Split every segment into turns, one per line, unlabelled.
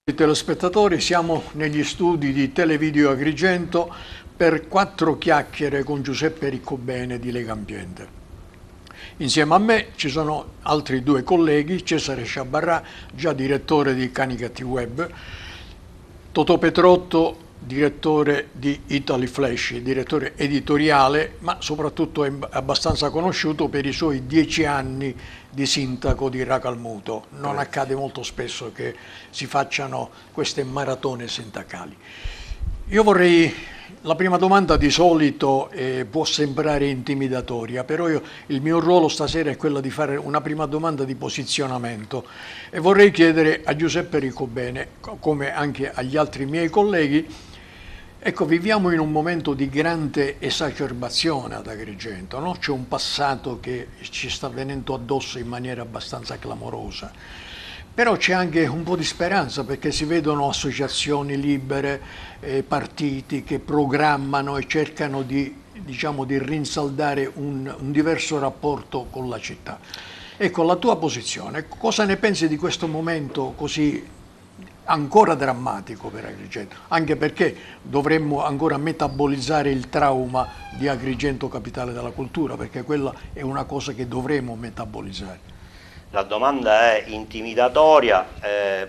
Telespettatori, siamo negli studi di Televideo Agrigento per 4 chiacchiere con Giuseppe Riccobene di Legambiente. Insieme a me ci sono altri 2 colleghi, Cesare Sciabarrà, già direttore di Canicati Web, Totò Petrotto, direttore di Italy Flash, direttore editoriale, ma soprattutto è abbastanza conosciuto per i suoi 10 anni di sindaco di Racalmuto. Non accade molto spesso che si facciano queste maratone sindacali. Io vorrei, la prima domanda di solito può sembrare intimidatoria, però il mio ruolo stasera è quello di fare una prima domanda di posizionamento e vorrei chiedere a Giuseppe Riccobene, come anche agli altri miei colleghi. Ecco, viviamo in un momento di grande esacerbazione ad Agrigento, no? C'è un passato che ci sta venendo addosso in maniera abbastanza clamorosa, però c'è anche un po' di speranza perché si vedono associazioni libere, partiti che programmano e cercano di rinsaldare un diverso rapporto con la città. Ecco, la tua posizione, cosa ne pensi di questo momento così ancora drammatico per Agrigento, anche perché dovremmo ancora metabolizzare il trauma di Agrigento capitale della cultura, perché quella è una cosa che dovremo metabolizzare.
La domanda è intimidatoria,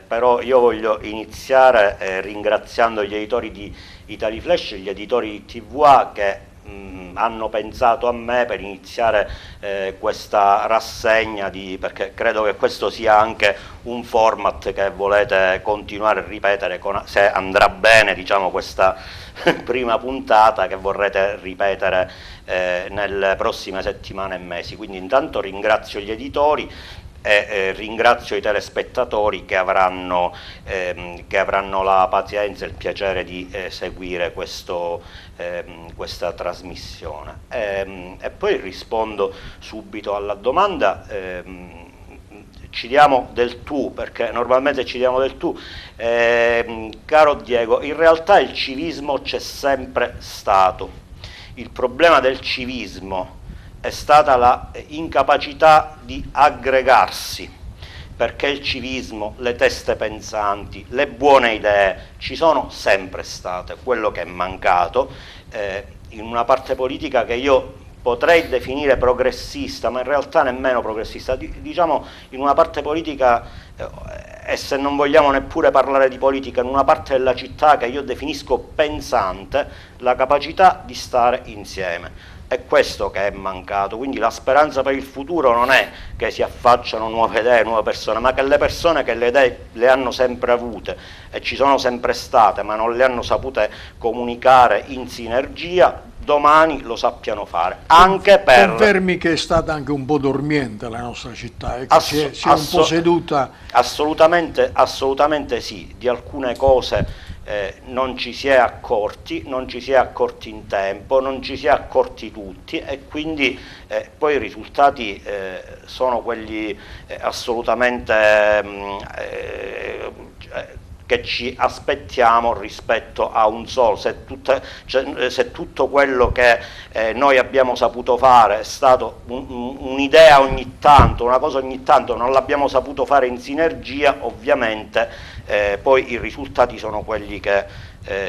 però io voglio iniziare ringraziando gli editori di Italy Flash, gli editori di TVA che hanno pensato a me per iniziare questa rassegna, perché credo che questo sia anche un format che volete continuare a ripetere, se andrà bene, diciamo, questa prima puntata che vorrete ripetere nelle prossime settimane e mesi. Quindi intanto ringrazio gli editori e ringrazio i telespettatori che avranno la pazienza e il piacere di seguire questa trasmissione. E poi rispondo subito alla domanda. Ci diamo del tu, perché normalmente ci diamo del tu. Caro Diego, in realtà il civismo c'è sempre stato. Il problema del civismo è stata la incapacità di aggregarsi, perché il civismo, le teste pensanti, le buone idee ci sono sempre state. Quello che è mancato in una parte politica che io potrei definire progressista, ma in realtà nemmeno progressista, diciamo in una parte politica, e se non vogliamo neppure parlare di politica, in una parte della città che io definisco pensante, la capacità di stare insieme. È questo che è mancato, quindi la speranza per il futuro non è che si affacciano nuove idee, nuove persone, ma che le persone che le idee le hanno sempre avute e ci sono sempre state, ma non le hanno sapute comunicare in sinergia, domani lo sappiano fare. Anche per...
Confermi che è stata anche un po' dormiente la nostra città, ecco, si è un po' seduta?
Assolutamente sì, di alcune cose non ci si è accorti in tempo, non ci si è accorti tutti, e quindi poi i risultati sono quelli assolutamente che ci aspettiamo rispetto a un solo. Se tutto quello che noi abbiamo saputo fare è stato un'idea ogni tanto, una cosa ogni tanto, non l'abbiamo saputo fare in sinergia, ovviamente poi i risultati sono quelli che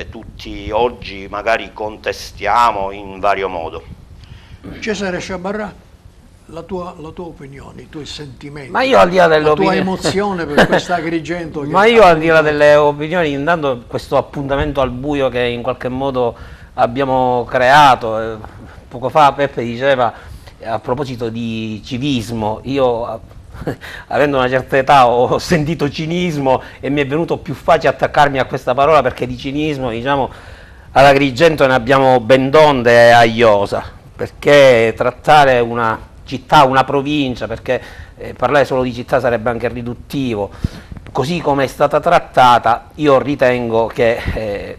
tutti oggi magari contestiamo in vario modo.
Cesare Sciabarrà, la tua opinione, i tuoi sentimenti,
ma io, al di là delle
la tua emozione per questa Agrigento.
Ma io, al di là delle opinioni, intanto questo appuntamento al buio che in qualche modo abbiamo creato, poco fa Peppe diceva a proposito di civismo, io avendo una certa età ho sentito cinismo e mi è venuto più facile attaccarmi a questa parola, perché di cinismo, diciamo, ad Agrigento ne abbiamo ben donde a iosa, perché trattare una città, una provincia, perché parlare solo di città sarebbe anche riduttivo, così come è stata trattata, io ritengo che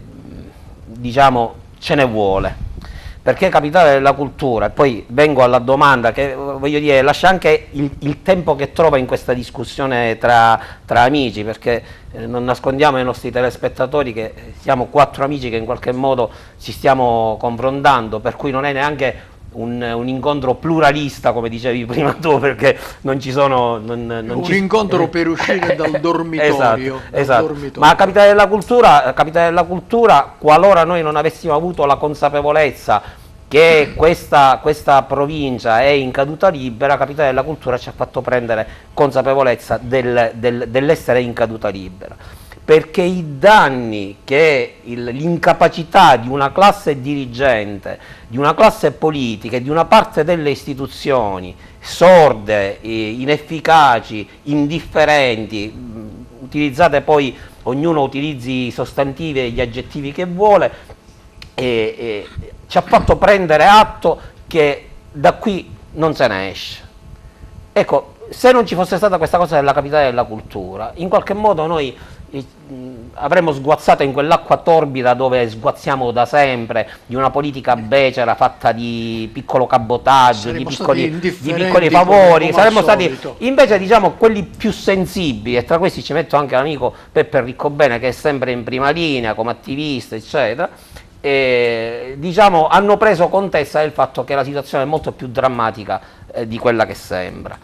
diciamo ce ne vuole, perché capitale della cultura. E poi vengo alla domanda, che voglio dire, lascia anche il tempo che trova in questa discussione tra amici, perché non nascondiamo ai nostri telespettatori che siamo 4 amici che in qualche modo ci stiamo confrontando, per cui non è neanche un incontro pluralista, come dicevi prima tu, perché non ci sono...
un incontro per uscire dal dormitorio.
Esatto. Ma Capitale della Cultura, qualora noi non avessimo avuto la consapevolezza che questa provincia è in caduta libera, Capitale della Cultura ci ha fatto prendere consapevolezza dell'essere in caduta libera, perché i danni che l'incapacità di una classe dirigente, di una classe politica e di una parte delle istituzioni sorde, inefficaci, indifferenti, utilizzate poi, ognuno utilizzi i sostantivi e gli aggettivi che vuole, ci ha fatto prendere atto che da qui non se ne esce. Ecco, se non ci fosse stata questa cosa della Capitale della Cultura, in qualche modo noi avremmo sguazzato in quell'acqua torbida dove sguazziamo da sempre, di una politica becera fatta di piccolo cabotaggio, di piccoli favori, saremmo stati invece, diciamo, quelli più sensibili, e tra questi ci metto anche l'amico Peppe Riccobene, che è sempre in prima linea come attivista, eccetera. Diciamo, hanno preso contezza del fatto che la situazione è molto più drammatica di quella che sembra.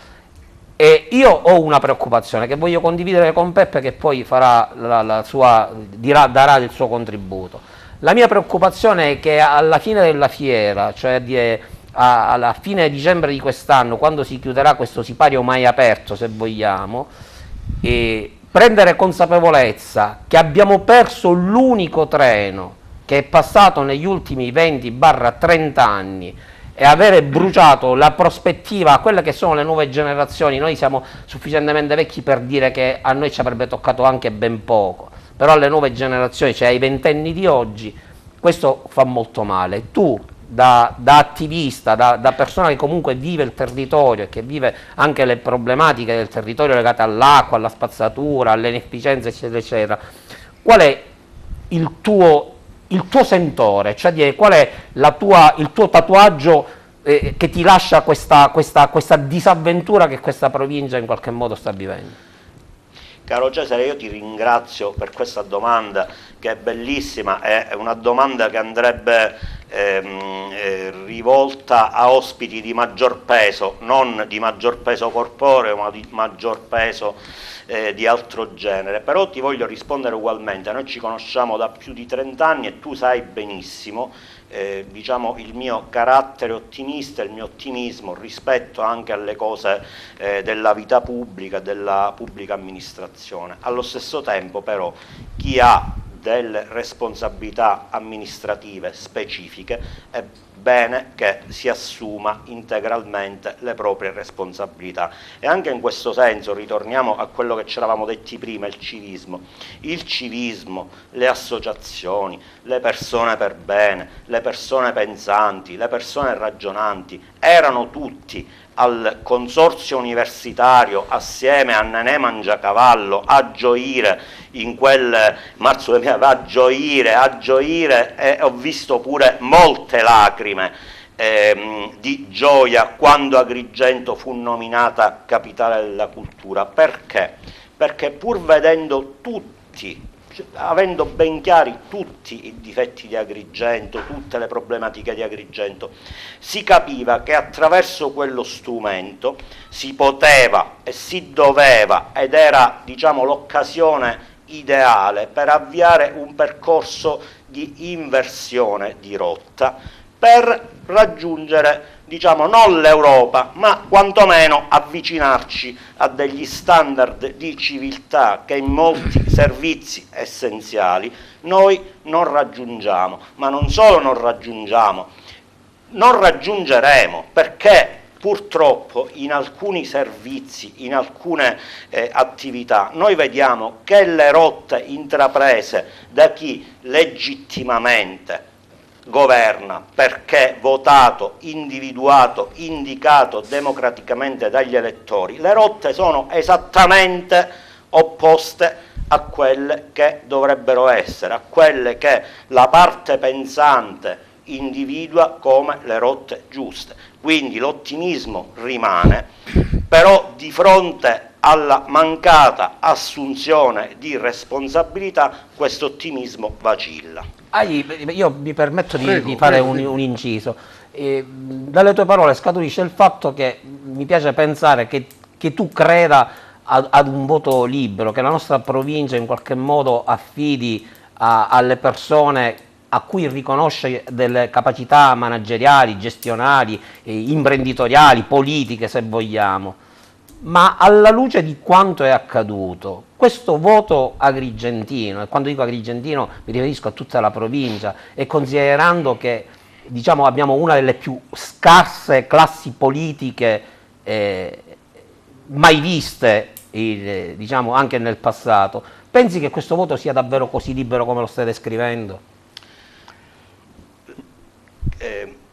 E io ho una preoccupazione che voglio condividere con Peppe, che poi farà darà il suo contributo. La mia preoccupazione è che alla fine della fiera, cioè alla fine dicembre di quest'anno, quando si chiuderà questo sipario mai aperto, se vogliamo, prendere consapevolezza che abbiamo perso l'unico treno che è passato negli ultimi 20-30 anni, e avere bruciato la prospettiva a quelle che sono le nuove generazioni. Noi siamo sufficientemente vecchi per dire che a noi ci avrebbe toccato anche ben poco, però alle nuove generazioni, cioè ai ventenni di oggi, questo fa molto male. Tu, da attivista, da persona che comunque vive il territorio e che vive anche le problematiche del territorio legate all'acqua, alla spazzatura, alle inefficienze, eccetera, eccetera, qual è il tuo sentore, cioè qual è il tuo tatuaggio che ti lascia questa disavventura che questa provincia in qualche modo sta vivendo?
Caro Cesare, io ti ringrazio per questa domanda che è bellissima, è una domanda che andrebbe rivolta a ospiti di maggior peso, non di maggior peso corporeo, ma di maggior peso di altro genere. Però ti voglio rispondere ugualmente. Noi ci conosciamo da più di 30 anni e tu sai benissimo diciamo, il mio carattere ottimista, il mio ottimismo rispetto anche alle cose della vita pubblica, della pubblica amministrazione. Allo stesso tempo però chi ha delle responsabilità amministrative specifiche è bene che si assuma integralmente le proprie responsabilità, e anche in questo senso ritorniamo a quello che ci eravamo detti prima, il civismo, le associazioni, le persone per bene, le persone pensanti, le persone ragionanti erano tutti al consorzio universitario assieme a Nenè Mangiacavallo a gioire in quel marzo 2000, a gioire, e ho visto pure molte lacrime di gioia quando Agrigento fu nominata capitale della cultura. Perché? Perché pur vedendo tutti, avendo ben chiari tutti i difetti di Agrigento, tutte le problematiche di Agrigento, si capiva che attraverso quello strumento si poteva e si doveva, ed era, diciamo, l'occasione ideale per avviare un percorso di inversione di rotta per raggiungere, diciamo, non l'Europa, ma quantomeno avvicinarci a degli standard di civiltà che in molti servizi essenziali noi non raggiungiamo. Ma non solo non raggiungiamo, non raggiungeremo, perché purtroppo in alcuni servizi, in alcune attività, noi vediamo che le rotte intraprese da chi legittimamente governa, perché votato, individuato, indicato democraticamente dagli elettori, le rotte sono esattamente opposte a quelle che dovrebbero essere, a quelle che la parte pensante individua come le rotte giuste. Quindi l'ottimismo rimane, però di fronte alla mancata assunzione di responsabilità questo ottimismo vacilla.
Io mi permetto di fare un inciso. Dalle tue parole scaturisce il fatto che mi piace pensare che tu creda ad un voto libero, che la nostra provincia in qualche modo affidi alle persone a cui riconosce delle capacità manageriali, gestionali, imprenditoriali, politiche se vogliamo. Ma alla luce di quanto è accaduto, questo voto agrigentino, e quando dico agrigentino mi riferisco a tutta la provincia, e considerando che diciamo, abbiamo una delle più scarse classi politiche mai viste, diciamo, anche nel passato, pensi che questo voto sia davvero così libero come lo stai descrivendo?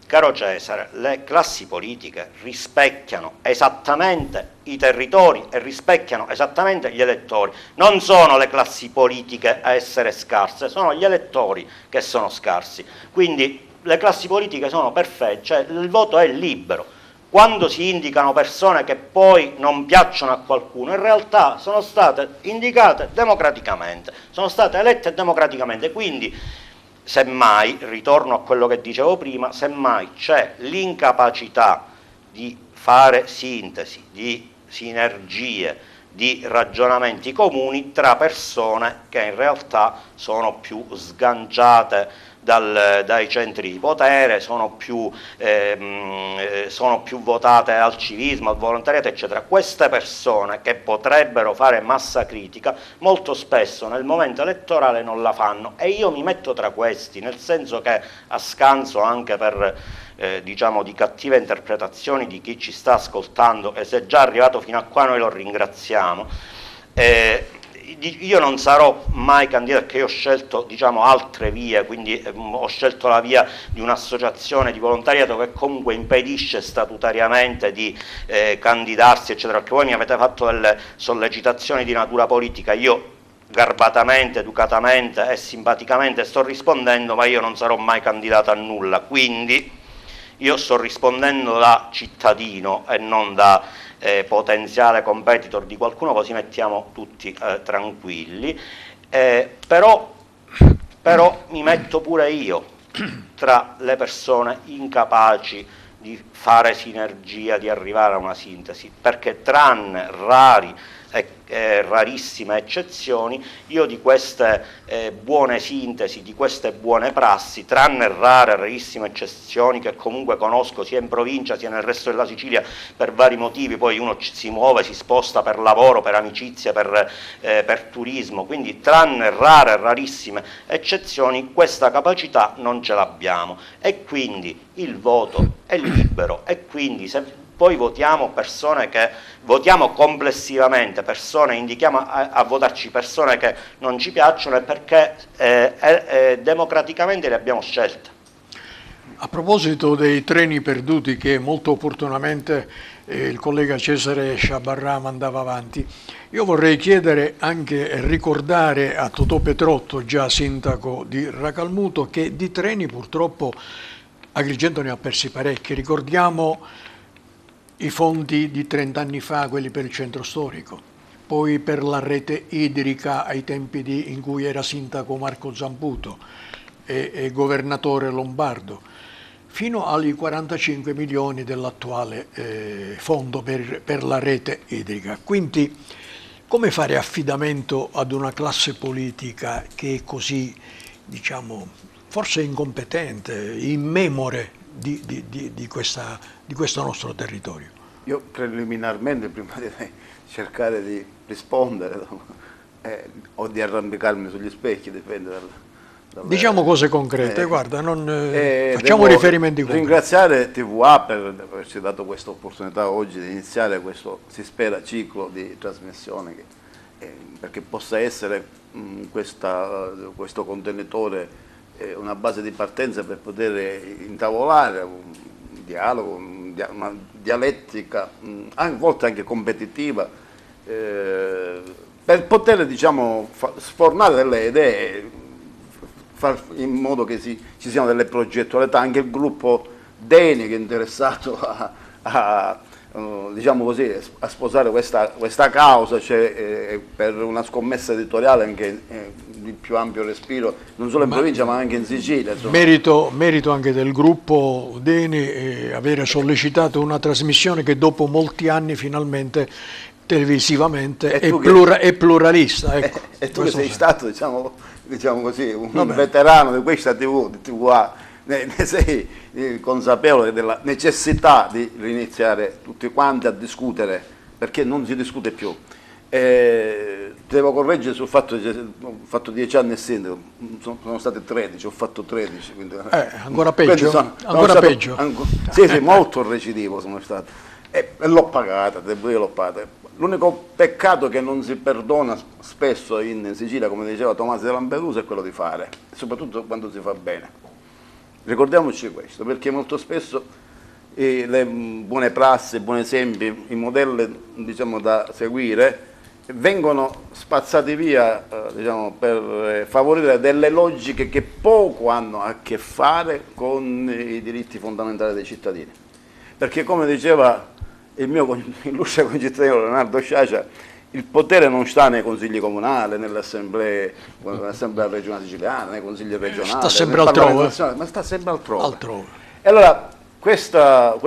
Caro Cesare, le classi politiche rispecchiano esattamente i territori e rispecchiano esattamente gli elettori. Non sono le classi politiche a essere scarse, sono gli elettori che sono scarsi. Quindi le classi politiche sono perfette, cioè il voto è libero. Quando si indicano persone che poi non piacciono a qualcuno, in realtà sono state indicate democraticamente, sono state elette democraticamente, quindi semmai, ritorno a quello che dicevo prima, semmai c'è l'incapacità di fare sintesi, di sinergie, di ragionamenti comuni tra persone che in realtà sono più sganciate dai centri di potere, sono più votate al civismo, al volontariato, eccetera. Queste persone che potrebbero fare massa critica molto spesso nel momento elettorale non la fanno, e io mi metto tra questi, nel senso che, a scanso anche per diciamo di cattive interpretazioni di chi ci sta ascoltando, e se è già arrivato fino a qua noi lo ringraziamo, io non sarò mai candidato, perché io ho scelto, diciamo, altre vie, quindi ho scelto la via di un'associazione di volontariato che comunque impedisce statutariamente di candidarsi, eccetera, perché voi mi avete fatto delle sollecitazioni di natura politica, io garbatamente, educatamente e simpaticamente sto rispondendo, ma io non sarò mai candidato a nulla, quindi io sto rispondendo da cittadino e non da potenziale competitor di qualcuno, così mettiamo tutti tranquilli, però mi metto pure io tra le persone incapaci di fare sinergia, di arrivare a una sintesi, perché tranne rari e rarissime eccezioni, io di queste buone sintesi, di queste buone prassi, tranne rare e rarissime eccezioni che comunque conosco sia in provincia sia nel resto della Sicilia per vari motivi, poi uno si muove, si sposta per lavoro, per amicizia, per turismo, quindi tranne rare e rarissime eccezioni questa capacità non ce l'abbiamo, e quindi il voto è libero, e quindi se poi votiamo persone che votiamo complessivamente, persone, indichiamo a votarci persone che non ci piacciono, è perché democraticamente le abbiamo scelte.
A proposito dei treni perduti che molto opportunamente il collega Cesare Sciabarrà mandava avanti, io vorrei chiedere anche e ricordare a Totò Petrotto, già sindaco di Racalmuto, che di treni purtroppo Agrigento ne ha persi parecchi. Ricordiamo i fondi di 30 anni fa, quelli per il centro storico, poi per la rete idrica ai tempi in cui era sindaco Marco Zamputo e governatore Lombardo, fino ai 45 milioni dell'attuale fondo per la rete idrica. Quindi come fare affidamento ad una classe politica che è così, diciamo, forse incompetente, immemore di questo nostro territorio?
Io preliminarmente, prima di cercare di rispondere o di arrampicarmi sugli specchi, dipende
diciamo cose concrete, guarda, facciamo riferimenti concreti.
Ringraziare TVA per averci dato questa opportunità oggi di iniziare questo, si spera, ciclo di trasmissione, perché possa essere questo contenitore una base di partenza per poter intavolare un dialogo, una dialettica, a volte anche competitiva, per poter, diciamo, sfornare delle idee, far in modo che ci siano delle progettualità. Anche il gruppo Deni, che è interessato diciamo così, a sposare questa causa, cioè, per una scommessa editoriale anche di più ampio respiro, non solo in provincia ma anche in Sicilia.
Merito anche del gruppo Deni avere sollecitato una trasmissione che dopo molti anni finalmente televisivamente è pluralista. Ecco,
e tu che sei stato, diciamo così, un veterano di questa TV, di TVA, ne sei consapevole della necessità di riniziare tutti quanti a discutere, perché non si discute più. Devo correggere sul fatto che ho fatto 10 anni e sindaco, sono stati 13, ho fatto 13. Quindi,
ancora peggio? Ancora peggio?
Sì, molto recidivo sono stato. E l'ho pagata, devo dire l'ho pagata. L'unico peccato che non si perdona spesso in Sicilia, come diceva Tommaso de Lampedusa, è quello di fare, soprattutto quando si fa bene. Ricordiamoci questo, perché molto spesso le buone prassi, i buoni esempi, i modelli diciamo, da seguire vengono spazzati via per favorire delle logiche che poco hanno a che fare con i diritti fondamentali dei cittadini. Perché come diceva il mio illustre concittadino Leonardo Sciascia, il potere non sta nei consigli comunali, nell'assemblea regionale siciliana, nei consigli regionali,
sta sempre altrove,
ma sta sempre altrove.
E
allora questo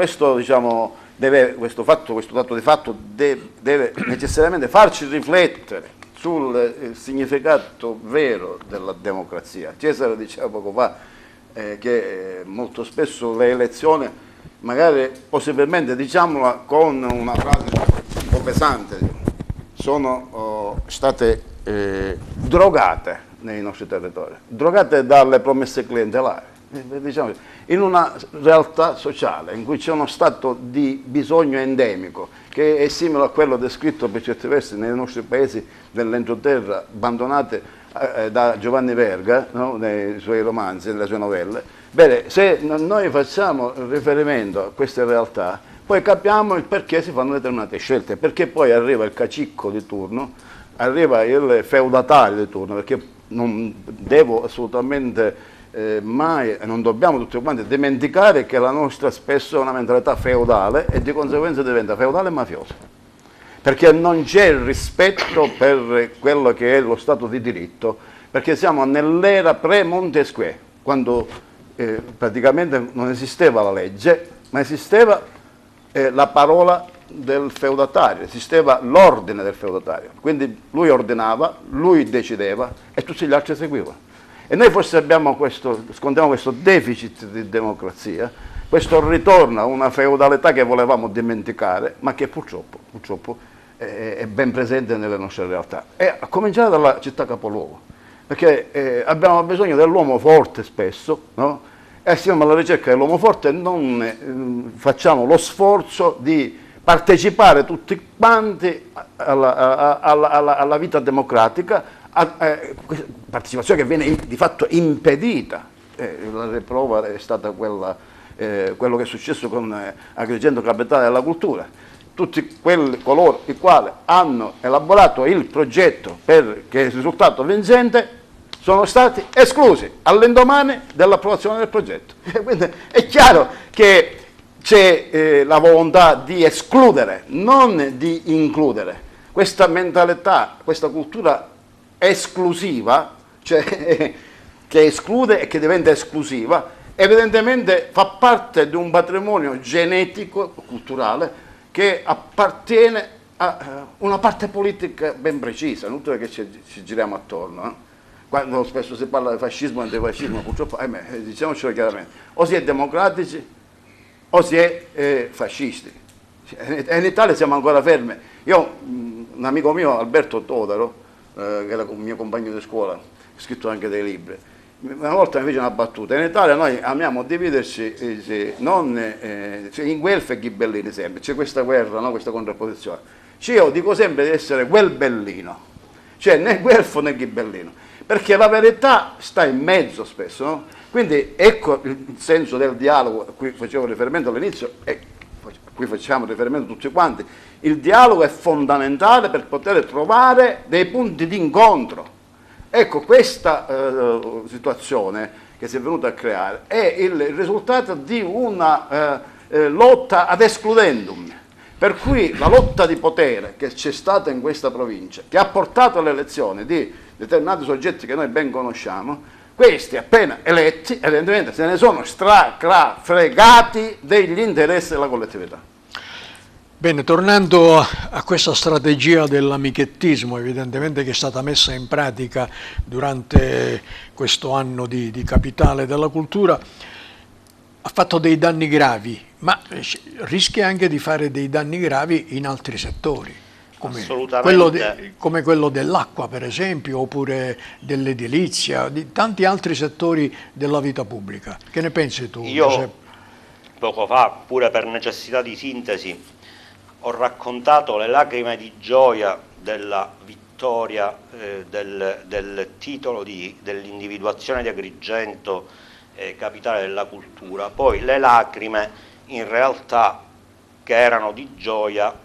dato di fatto deve necessariamente farci riflettere sul significato vero della democrazia. Cesare diceva poco fa che molto spesso le elezioni, magari possibilmente diciamola con una frase un po' pesante, sono state drogate nei nostri territori, drogate dalle promesse clientelari, diciamo, in una realtà sociale in cui c'è uno stato di bisogno endemico che è simile a quello descritto per certi versi nei nostri paesi dell'entroterra abbandonate da Giovanni Verga, no? Nei suoi romanzi, nelle sue novelle. Bene, se noi facciamo riferimento a queste realtà, poi capiamo il perché si fanno determinate scelte, perché poi arriva il cacicco di turno, arriva il feudatario di turno, perché non devo assolutamente mai, e non dobbiamo tutti quanti dimenticare che la nostra spesso è una mentalità feudale e di conseguenza diventa feudale e mafiosa, perché non c'è il rispetto per quello che è lo Stato di diritto, perché siamo nell'era pre-Montesquieu, quando praticamente non esisteva la legge, ma esisteva la parola del feudatario, esisteva l'ordine del feudatario, quindi lui ordinava, lui decideva e tutti gli altri seguivano. E noi forse scontiamo questo deficit di democrazia, questo ritorno a una feudalità che volevamo dimenticare, ma che purtroppo è ben presente nelle nostre realtà. E a cominciare dalla città capoluogo, perché abbiamo bisogno dell'uomo forte spesso, no? E siamo alla ricerca dell'uomo forte e non facciamo lo sforzo di partecipare tutti quanti alla vita democratica, partecipazione che viene di fatto impedita. La riprova è stata quello che è successo con Agrigento Capitale della Cultura. Tutti coloro i quali hanno elaborato il progetto che è risultato vincente sono stati esclusi all'indomani dell'approvazione del progetto. Quindi è chiaro che c'è la volontà di escludere, non di includere. Questa mentalità, questa cultura esclusiva, cioè che esclude e che diventa esclusiva, evidentemente fa parte di un patrimonio genetico, culturale, che appartiene a una parte politica ben precisa, non è che ci giriamo attorno. Quando spesso si parla di fascismo e antifascismo, purtroppo, diciamocelo chiaramente, o si è democratici o si è fascisti. E in Italia siamo ancora fermi. Un amico mio, Alberto Todaro, che era un mio compagno di scuola, ha scritto anche dei libri, una volta mi fece una battuta: in Italia noi amiamo dividerci non in guelfi e ghibellini sempre, c'è questa guerra, no? Questa contrapposizione. Io dico sempre di essere guelbellino, cioè né guelfo né ghibellino, perché la verità sta in mezzo spesso, no? Quindi ecco il senso del dialogo a cui facevo riferimento all'inizio e a cui facciamo riferimento tutti quanti. Il dialogo è fondamentale per poter trovare dei punti di incontro. Ecco, questa situazione che si è venuta a creare è il risultato di una lotta ad excludendum, per cui la lotta di potere che c'è stata in questa provincia, che ha portato alle elezioni di determinati soggetti che noi ben conosciamo, questi appena eletti evidentemente se ne sono fregati degli interessi della collettività.
Bene, tornando a questa strategia dell'amichettismo, evidentemente che è stata messa in pratica durante questo anno di Capitale della Cultura, ha fatto dei danni gravi, ma rischia anche di fare dei danni gravi in altri settori, come quello dell'acqua per esempio, oppure dell'edilizia, di tanti altri settori della vita pubblica. Che ne pensi tu, Giuseppe?
Poco fa, pure per necessità di sintesi, ho raccontato le lacrime di gioia della vittoria del titolo dell'individuazione di Agrigento Capitale della Cultura. Poi le lacrime in realtà che erano di gioia,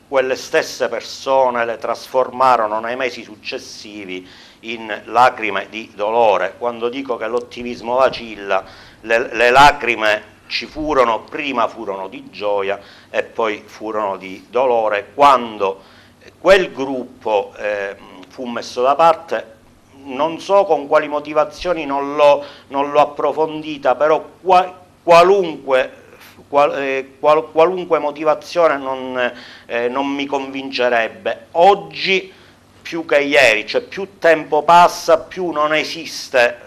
quelle stesse persone le trasformarono nei mesi successivi in lacrime di dolore. Quando dico che l'ottimismo vacilla, le lacrime ci furono, prima furono di gioia e poi furono di dolore quando quel gruppo fu messo da parte. Non so con quali motivazioni, non l'ho approfondita, però qualunque motivazione non mi convincerebbe. Oggi più che ieri, cioè più tempo passa, più non esiste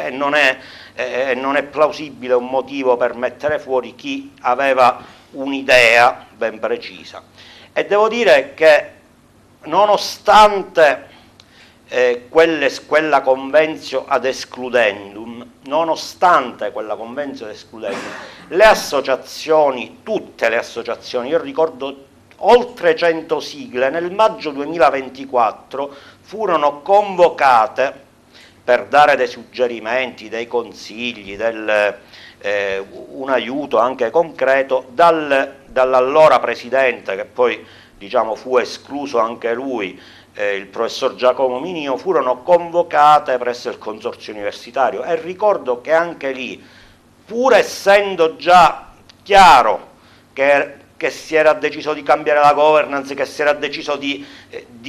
e non è plausibile un motivo per mettere fuori chi aveva un'idea ben precisa. E devo dire che nonostante quella convenzio ad excludendum, le associazioni, tutte le associazioni, io ricordo oltre 100 sigle, nel maggio 2024 furono convocate per dare dei suggerimenti, dei consigli, un aiuto anche concreto dall'allora presidente, che poi diciamo fu escluso anche lui, il professor Giacomo Minio, furono convocate presso il consorzio universitario, e ricordo che anche lì, pur essendo già chiaro che si era deciso di cambiare la governance, che si era deciso di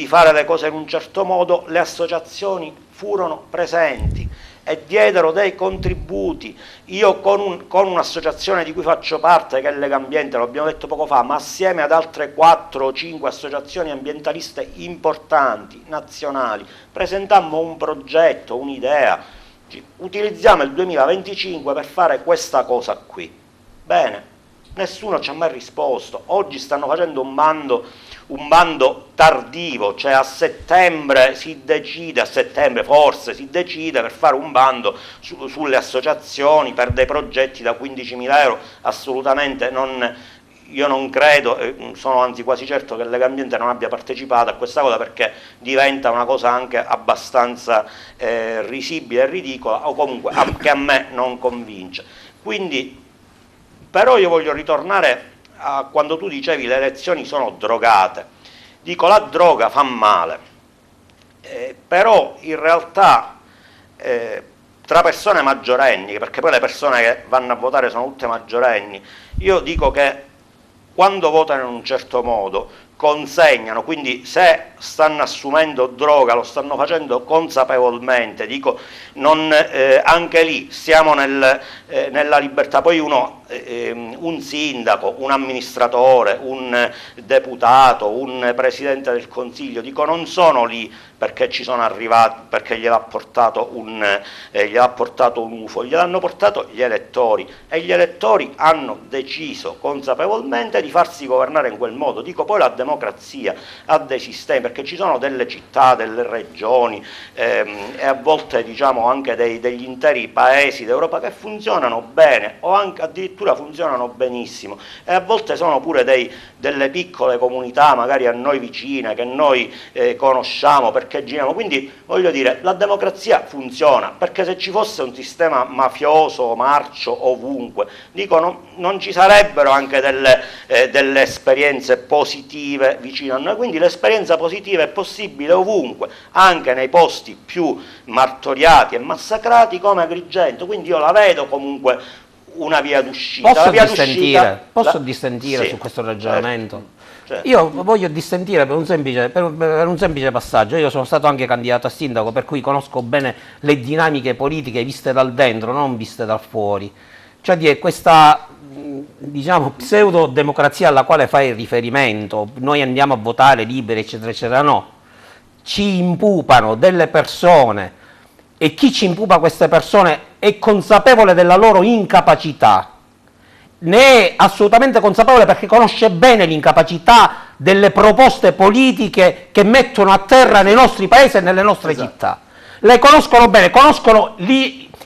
fare le cose in un certo modo, le associazioni furono presenti e diedero dei contributi. Io con un'associazione di cui faccio parte, che è Legambiente, lo abbiamo detto poco fa, ma assieme ad altre 4 o 5 associazioni ambientaliste importanti, nazionali, presentammo un progetto, un'idea, utilizziamo il 2025 per fare questa cosa qui. Bene, nessuno ci ha mai risposto. Oggi stanno facendo un bando tardivo, cioè a settembre forse si decide per fare un bando sulle associazioni per dei progetti da 15.000 euro. Assolutamente io non credo, sono anzi quasi certo che Legambiente non abbia partecipato a questa cosa, perché diventa una cosa anche abbastanza risibile e ridicola, o comunque anche a me non convince. Quindi, però io voglio ritornare a quando tu dicevi le elezioni sono drogate. Dico, la droga fa male, però in realtà tra persone maggiorenni, perché poi le persone che vanno a votare sono tutte maggiorenni, io dico che quando votano in un certo modo consegnano, quindi se stanno assumendo droga lo stanno facendo consapevolmente, dico, anche lì siamo nella libertà. Poi un sindaco, un amministratore, un deputato, un presidente del consiglio, dico, non sono lì perché ci sono arrivati, perché gliel'ha portato un UFO, gliel'hanno portato gli elettori, e gli elettori hanno deciso consapevolmente di farsi governare in quel modo. Dico, poi la democrazia ha dei sistemi, perché ci sono delle città, delle regioni e a volte diciamo anche degli interi paesi d'Europa che funzionano bene, o anche addirittura funzionano benissimo, e a volte sono pure delle piccole comunità magari a noi vicine, che noi conosciamo perché giriamo. Quindi voglio dire, la democrazia funziona, perché se ci fosse un sistema mafioso, marcio ovunque, dico, non ci sarebbero anche delle esperienze positive vicino a noi. Quindi l'esperienza positiva è possibile ovunque, anche nei posti più martoriati e massacrati come Agrigento. Quindi io la vedo comunque una via d'uscita.
Posso dissentire
sì,
su questo ragionamento?
Certo.
Io voglio dissentire per un semplice passaggio. Io sono stato anche candidato a sindaco, per cui conosco bene le dinamiche politiche viste dal dentro, non viste dal fuori. Cioè di questa, diciamo, pseudo democrazia alla quale fai riferimento, noi andiamo a votare liberi, eccetera, eccetera, no. Ci impupano delle persone e chi ci impupa queste persone è consapevole della loro incapacità. Ne è assolutamente consapevole perché conosce bene l'incapacità delle proposte politiche che mettono a terra nei nostri paesi e nelle nostre città. Le conoscono bene, conoscono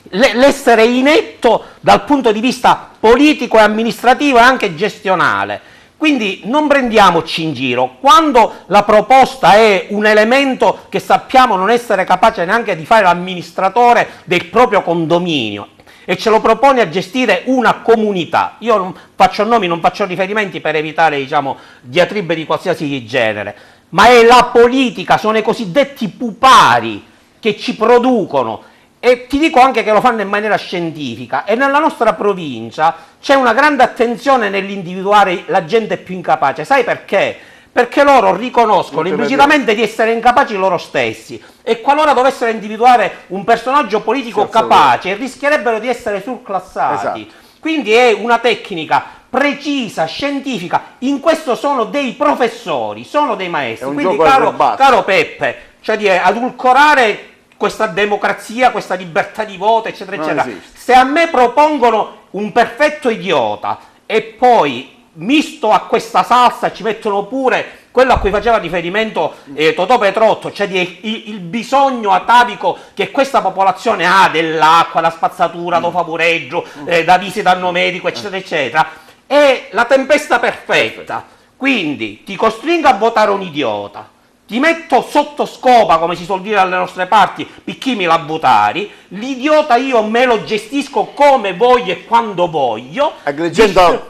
l'essere inetto dal punto di vista politico e amministrativo e anche gestionale. Quindi non prendiamoci in giro. Quando la proposta è un elemento che sappiamo non essere capace neanche di fare l'amministratore del proprio condominio, e ce lo propone a gestire una comunità. Io non faccio nomi, non faccio riferimenti per evitare, diciamo, diatribe di qualsiasi genere, ma è la politica, sono i cosiddetti pupari che ci producono, e ti dico anche che lo fanno in maniera scientifica, e nella nostra provincia c'è una grande attenzione nell'individuare la gente più incapace. Sai perché? Perché loro riconoscono implicitamente di essere incapaci loro stessi, e qualora dovessero individuare un personaggio politico capace rischierebbero di essere surclassati.
Esatto.
Quindi è una tecnica precisa, scientifica. In questo sono dei professori, sono dei maestri. Quindi caro Peppe, cioè di adulcorare questa democrazia, questa libertà di voto, eccetera, eccetera. Se a me propongono un perfetto idiota e poi misto a questa salsa ci mettono pure quello a cui faceva riferimento Totò Petrotto, cioè il bisogno atavico che questa popolazione ha dell'acqua, da spazzatura, da favoreggio, da visita al medico, eccetera, eccetera, è la tempesta perfetta. Quindi ti costringo a votare un idiota, ti metto sotto scopa, come si suol dire dalle nostre parti, picchimi la butari, l'idiota io me lo gestisco come voglio e quando voglio,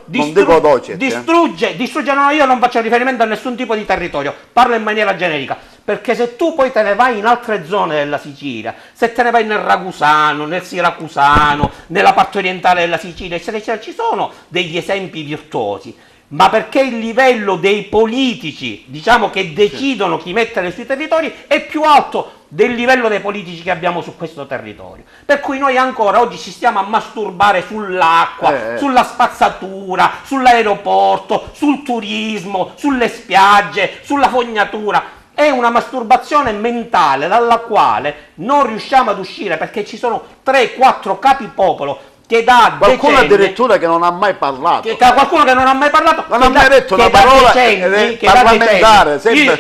distrugge, no, io non faccio riferimento a nessun tipo di territorio, parlo in maniera generica, perché se tu poi te ne vai in altre zone della Sicilia, se te ne vai nel Ragusano, nel Siracusano, nella parte orientale della Sicilia, eccetera, eccetera, ci sono degli esempi virtuosi, ma perché il livello dei politici, diciamo, che decidono chi mettere sui territori è più alto del livello dei politici che abbiamo su questo territorio. Per cui noi ancora oggi ci stiamo a masturbare sull'acqua, sulla spazzatura, sull'aeroporto, sul turismo, sulle spiagge, sulla fognatura. È una masturbazione mentale dalla quale non riusciamo ad uscire, perché ci sono 3-4 capi popolo che da
qualcuno
decenni,
addirittura che non ha mai parlato,
qualcuno che non ha mai parlato,
non ha mai detto una parola parlamentare.
Io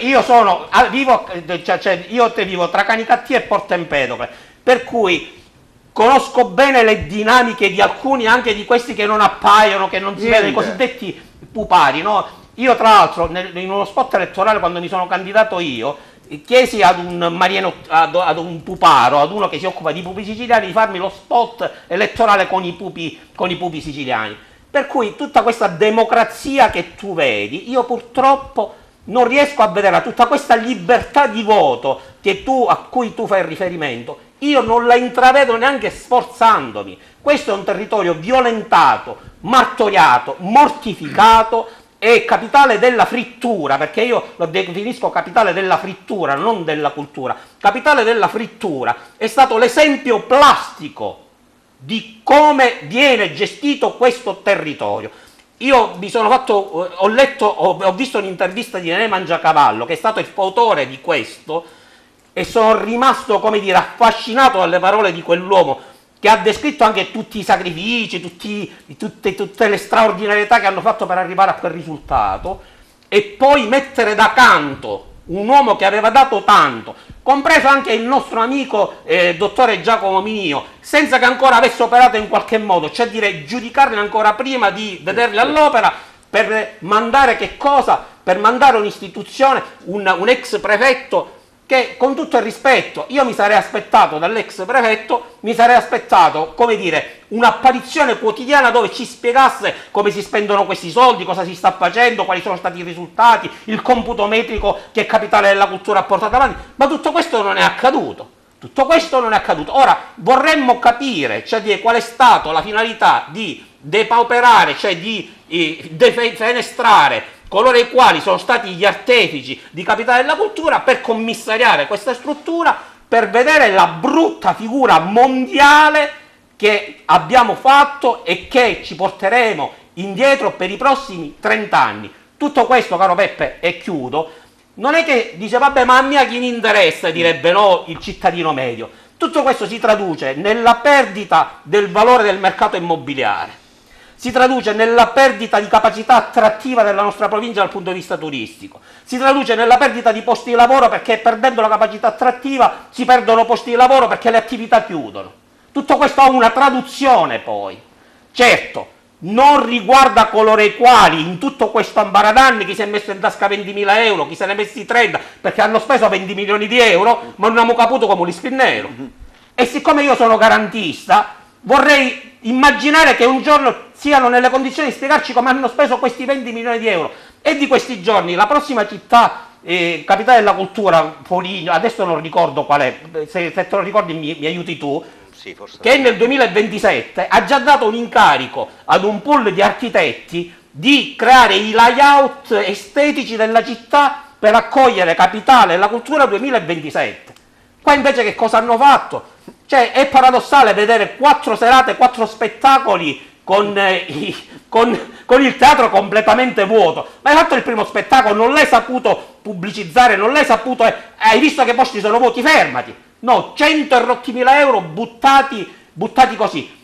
vivo tra Canicattì e Porto Empedocle, per cui conosco bene le dinamiche di alcuni, anche di questi che non appaiono, che non si vedono, i cosiddetti pupari, no? Io tra l'altro in uno spot elettorale, quando mi sono candidato io, chiesi ad un puparo, ad uno che si occupa di pupi siciliani, di farmi lo spot elettorale con i pupi siciliani. Per cui tutta questa democrazia che tu vedi, io purtroppo non riesco a vederla, tutta questa libertà di voto a cui tu fai riferimento, io non la intravedo neanche sforzandomi. Questo è un territorio violentato, martoriato, mortificato, è capitale della frittura, perché io lo definisco capitale della frittura, non della cultura. Capitale della frittura è stato l'esempio plastico di come viene gestito questo territorio. Io mi sono fatto, ho visto un'intervista di Nenè Mangiacavallo, che è stato il fautore di questo, e sono rimasto, come dire, affascinato dalle parole di quell'uomo, che ha descritto anche tutti i sacrifici, tutte le straordinarietà che hanno fatto per arrivare a quel risultato, e poi mettere da canto un uomo che aveva dato tanto, compreso anche il nostro amico dottore Giacomo Minio, senza che ancora avesse operato in qualche modo, cioè dire giudicarli ancora prima di vederli all'opera, per mandare che cosa? Per mandare un'istituzione, un ex prefetto, che con tutto il rispetto io mi sarei aspettato dall'ex prefetto, come dire, un'apparizione quotidiana dove ci spiegasse come si spendono questi soldi, cosa si sta facendo, quali sono stati i risultati, il computo metrico che Capitale della Cultura ha portato avanti, ma tutto questo non è accaduto. Ora vorremmo capire, cioè, qual è stata la finalità di depauperare, cioè di defenestrare coloro i quali sono stati gli artefici di Capitale della Cultura per commissariare questa struttura, per vedere la brutta figura mondiale che abbiamo fatto e che ci porteremo indietro per i prossimi 30 anni. Tutto questo, caro Peppe, e chiudo, non è che dice vabbè, ma a me chi mi interessa, direbbe no il cittadino medio. Tutto questo si traduce nella perdita del valore del mercato immobiliare, si traduce nella perdita di capacità attrattiva della nostra provincia dal punto di vista turistico, si traduce nella perdita di posti di lavoro, perché perdendo la capacità attrattiva si perdono posti di lavoro perché le attività chiudono. Tutto questo ha una traduzione poi. Certo, non riguarda coloro i quali in tutto questo ambaradanni, chi si è messo in tasca 20.000 euro, chi se ne è messi 30, perché hanno speso 20 milioni di euro, ma non abbiamo capito come li spinnero. E siccome io sono garantista, vorrei immaginare che un giorno siano nelle condizioni di spiegarci come hanno speso questi 20 milioni di euro. E di questi giorni la prossima città Capitale della Cultura, Foligno, adesso non ricordo qual è, se te lo ricordi mi aiuti tu,
sì, forse
che nel 2027 ha già dato un incarico ad un pool di architetti di creare i layout estetici della città per accogliere Capitale della Cultura 2027. Qua invece che cosa hanno fatto? Cioè è paradossale vedere 4 serate, 4 spettacoli con il teatro completamente vuoto. Ma hai fatto il primo spettacolo, non l'hai saputo pubblicizzare, non l'hai saputo, hai visto che i posti sono vuoti, fermati. No, 100.000 euro buttati così.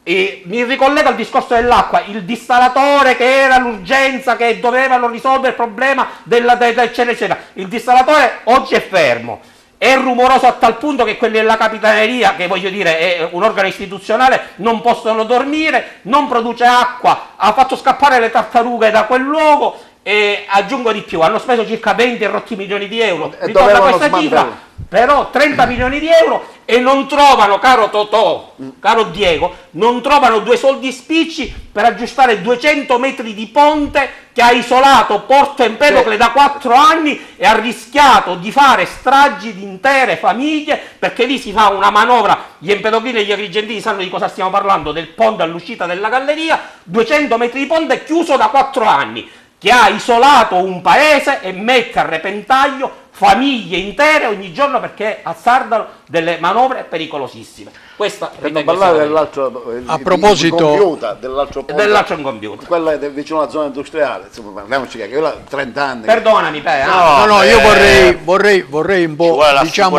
E mi ricollego al discorso dell'acqua, il dissalatore che era l'urgenza, che dovevano risolvere il problema eccetera eccetera. Il dissalatore oggi è fermo. È rumoroso a tal punto che quelli della Capitaneria, che voglio dire è un organo istituzionale, non possono dormire, non produce acqua, ha fatto scappare le tartarughe da quel luogo e aggiungo di più, hanno speso circa 20 e rotti milioni di euro, ritorna questa cifra, però 30 milioni di euro e non trovano, caro Totò, caro Diego, non trovano 2 soldi spicci per aggiustare 200 metri di ponte che ha isolato Porto Empedocle da 4 anni e ha rischiato di fare stragi di intere famiglie, perché lì si fa una manovra, gli empedoclini e gli agrigentini sanno di cosa stiamo parlando, del ponte all'uscita della galleria, 200 metri di ponte chiuso da 4 anni, che ha isolato un paese e mette a repentaglio famiglie intere ogni giorno perché azzardano delle manovre pericolosissime. Questa
per non parlare dell'altro,
a proposito
dell'altro incompiuto,
quella è vicino alla zona industriale, insomma, parliamoci che quella 30 anni.
Perdonami,
no, io vorrei un po', diciamo,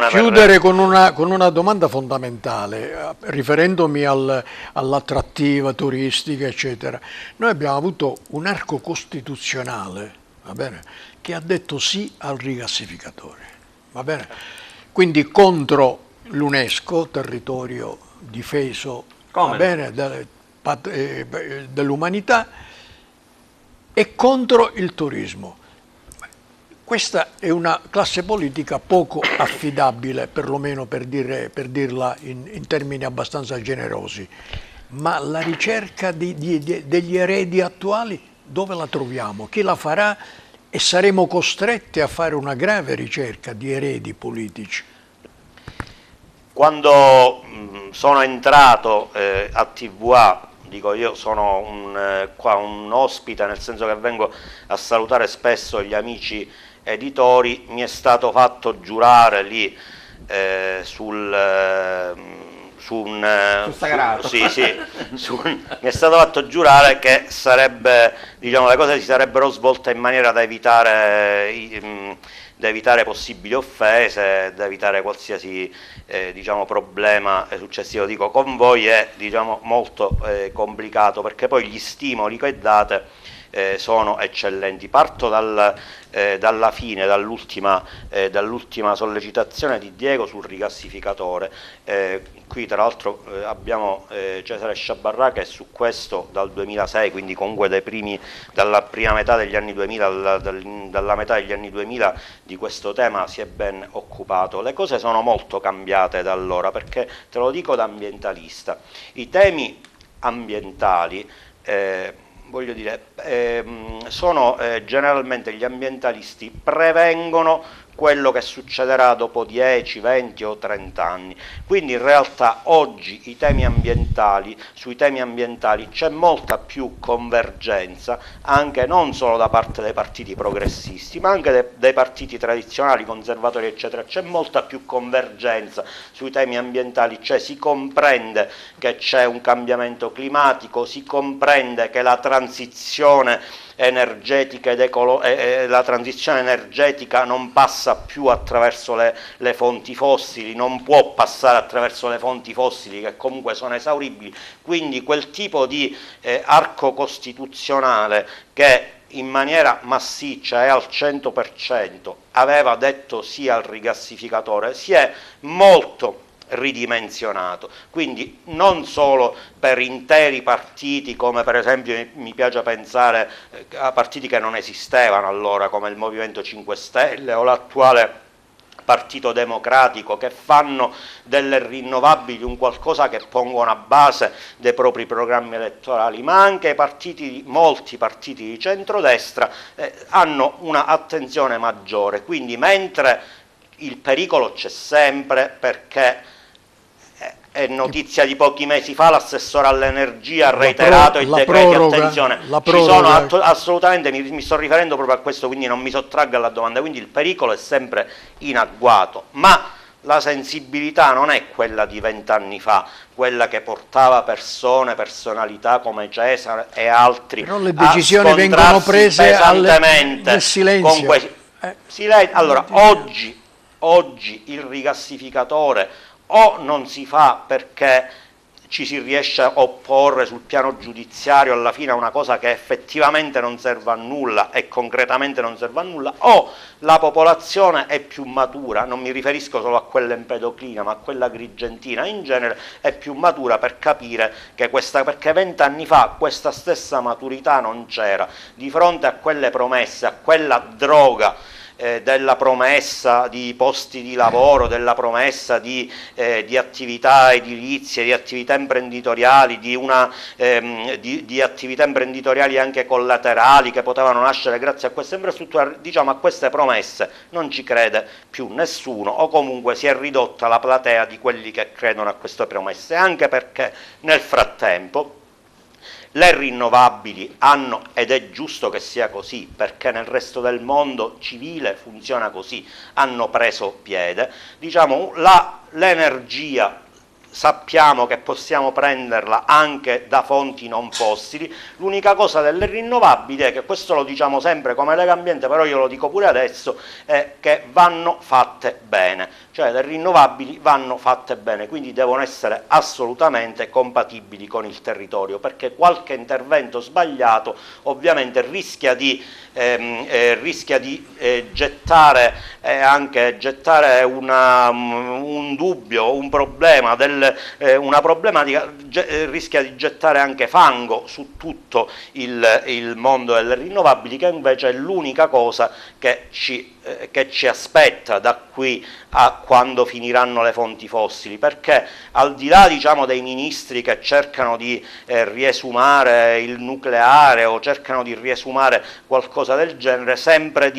chiudere con una domanda fondamentale, riferendomi all'attrattiva turistica, eccetera. Noi abbiamo avuto un arco costituzionale, va bene, che ha detto sì al rigassificatore, va bene? Quindi contro l'UNESCO, territorio difeso, va bene, dell'umanità, e contro il turismo. Questa è una classe politica poco affidabile, perlomeno per dirla in termini abbastanza generosi, ma la ricerca degli eredi attuali dove la troviamo? Chi la farà? E saremo costretti a fare una grave ricerca di eredi politici.
Quando sono entrato a TVA, dico io sono qua un ospite, nel senso che vengo a salutare spesso gli amici editori, mi è stato fatto giurare lì mi è stato fatto giurare che sarebbe, diciamo, le cose si sarebbero svolte in maniera da evitare possibili offese, da evitare qualsiasi diciamo, problema successivo. Dico, con voi è, diciamo, molto complicato, perché poi gli stimoli che date sono eccellenti. Parto dalla fine, dall'ultima sollecitazione di Diego sul rigassificatore. Qui tra l'altro abbiamo Cesare Sciabarrà che su questo dal 2006, quindi comunque dalla prima metà degli anni 2000, dalla metà degli anni 2000 di questo tema si è ben occupato. Le cose sono molto cambiate da allora, perché te lo dico da ambientalista, i temi ambientali voglio dire, sono generalmente gli ambientalisti prevengono quello che succederà dopo 10, 20 o 30 anni. Quindi in realtà oggi sui temi ambientali c'è molta più convergenza, anche non solo da parte dei partiti progressisti, ma anche dei partiti tradizionali, conservatori eccetera, c'è molta più convergenza sui temi ambientali, cioè si comprende che c'è un cambiamento climatico, si comprende che la transizione energetica la transizione energetica non passa più attraverso le fonti fossili, non può passare attraverso le fonti fossili che comunque sono esauribili, quindi quel tipo di arco costituzionale che in maniera massiccia e al 100% aveva detto sì al rigassificatore si è molto ridimensionato, quindi non solo per interi partiti come per esempio mi piace pensare a partiti che non esistevano allora come il Movimento 5 Stelle o l'attuale Partito Democratico, che fanno delle rinnovabili un qualcosa che pongono a base dei propri programmi elettorali, ma anche molti partiti di centrodestra hanno una attenzione maggiore, quindi mentre il pericolo c'è sempre, perché è notizia di pochi mesi fa, l'assessore all'energia ha reiterato i decreti, attenzione, ci sono assolutamente, mi sto riferendo proprio a questo, quindi non mi sottraggo alla domanda, quindi il pericolo è sempre in agguato, ma la sensibilità non è quella di 20 anni fa, quella che portava personalità come Cesare e altri
però le decisioni vengono prese nel silenzio.
Allora, oggi il rigassificatore o non si fa perché ci si riesce a opporre sul piano giudiziario alla fine a una cosa che effettivamente non serve a nulla e concretamente non serve a nulla, o la popolazione è più matura, non mi riferisco solo a quella empedoclina ma a quella agrigentina in genere, è più matura per capire che perché 20 anni fa questa stessa maturità non c'era, di fronte a quelle promesse, a quella droga della promessa di posti di lavoro, della promessa di attività edilizie, di attività imprenditoriali, di attività imprenditoriali anche collaterali che potevano nascere grazie a queste infrastrutture, diciamo a queste promesse non ci crede più nessuno, o comunque si è ridotta la platea di quelli che credono a queste promesse, anche perché nel frattempo le rinnovabili hanno, ed è giusto che sia così, perché nel resto del mondo civile funziona così, hanno preso piede, diciamo l'energia sappiamo che possiamo prenderla anche da fonti non fossili, l'unica cosa delle rinnovabili è che, questo lo diciamo sempre come Lega Ambiente, però io lo dico pure adesso, è che vanno fatte bene, cioè le rinnovabili vanno fatte bene, quindi devono essere assolutamente compatibili con il territorio, perché qualche intervento sbagliato ovviamente rischia di gettare un dubbio, un problema, una problematica, rischia di gettare anche fango su tutto il mondo delle rinnovabili, che invece è l'unica cosa che ci aspetta da qui a quando finiranno le fonti fossili, perché al di là, diciamo, dei ministri che cercano di riesumare il nucleare o cercano di riesumare qualcosa del genere, sempre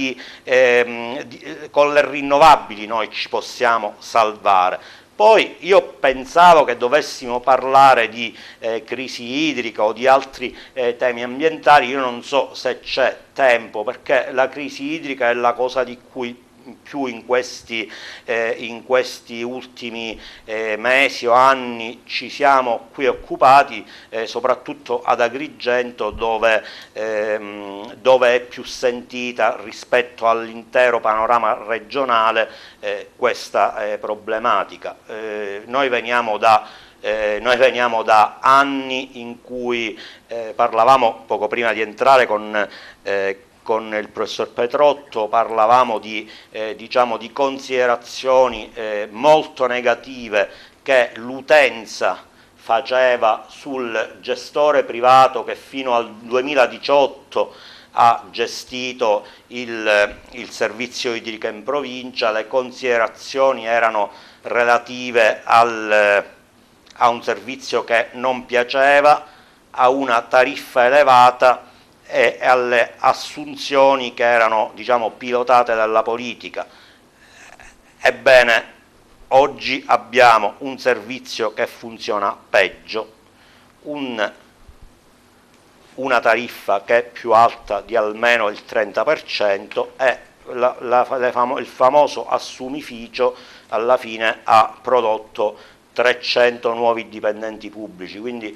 con le rinnovabili noi ci possiamo salvare. Poi io pensavo che dovessimo parlare di crisi idrica o di altri temi ambientali, io non so se c'è tempo, perché la crisi idrica è la cosa di cui più in questi ultimi mesi o anni ci siamo qui occupati, soprattutto ad Agrigento, dove è più sentita rispetto all'intero panorama regionale questa problematica. Noi veniamo da anni in cui parlavamo poco prima di entrare con il professor Petrotto, parlavamo di considerazioni molto negative che l'utenza faceva sul gestore privato che fino al 2018 ha gestito il servizio idrico in provincia. Le considerazioni erano relative a un servizio che non piaceva, a una tariffa elevata e alle assunzioni che erano, diciamo, pilotate dalla politica. Ebbene, oggi abbiamo un servizio che funziona peggio, una tariffa che è più alta di almeno il 30% e il famoso assumificio alla fine ha prodotto 300 nuovi dipendenti pubblici, quindi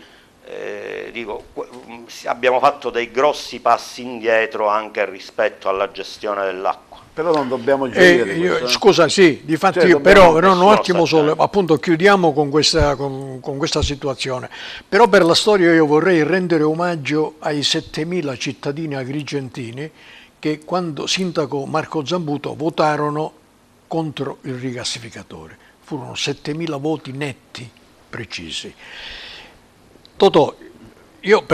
abbiamo fatto dei grossi passi indietro anche rispetto alla gestione dell'acqua.
Però non dobbiamo gioire di questo,
scusa, sì, difatti
cioè,
però un
nessuno
attimo
sta
solo, appunto chiudiamo con questa situazione. Però per la storia io vorrei rendere omaggio ai 7.000 cittadini agrigentini che quando sindaco Marco Zambuto votarono contro il rigassificatore. Furono 7.000 voti netti, precisi. Totò, io